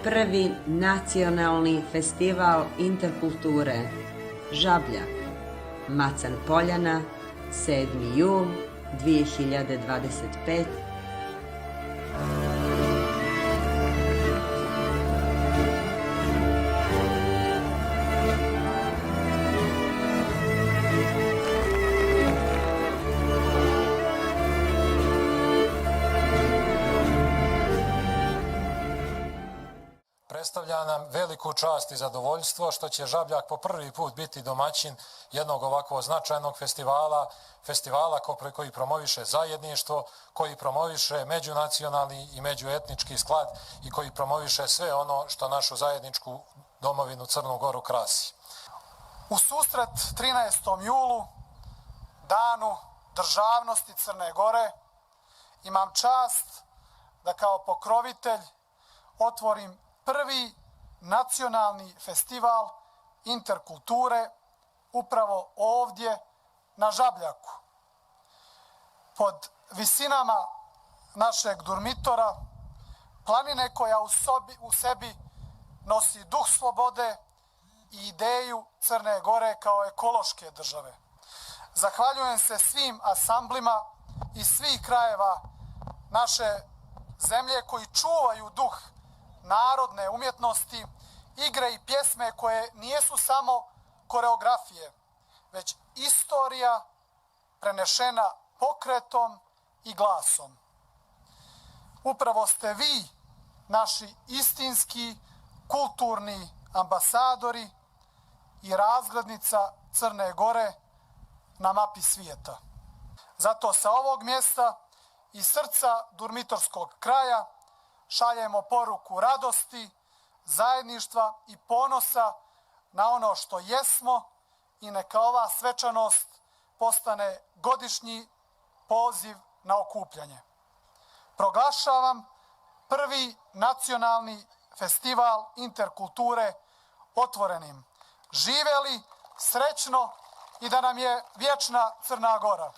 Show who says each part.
Speaker 1: prvi nacionalni festival interkulture Žabljak, Macan Poljana, 7. jul 2025.
Speaker 2: Predstavlja nam veliku čast i zadovoljstvo što će Žabljak po prvi put biti domaćin jednog ovako značajnog festivala koji promoviše zajedništvo, koji promoviše međunacionalni i međuetnički sklad i koji promoviše sve ono što našu zajedničku domovinu Crnu Goru krasi.
Speaker 3: U susret 13. julu, danu državnosti Crne Gore, imam čast da kao pokrovitelj otvorim prvi nacionalni festival interkulture upravo ovdje na Žabljaku. Pod visinama našeg Durmitora, planine koja u sebi nosi duh slobode i ideju Crne Gore kao ekološke države. Zahvaljujem se svim asamblima iz svih krajeva naše zemlje koji čuvaju duh narodne umjetnosti, igre i pjesme koje nijesu samo koreografije, već istorija prenešena pokretom i glasom. Upravo ste vi, naši istinski kulturni ambasadori i razglednica Crne Gore na mapi svijeta. Zato sa ovog mjesta i srca Durmitorskog kraja šaljemo poruku radosti, zajedništva i ponosa na ono što jesmo i neka ova svečanost postane godišnji poziv na okupljanje. Proglašavam prvi nacionalni festival interkulture otvorenim. Živjeli, srećno i da nam je vječna Crna Gora.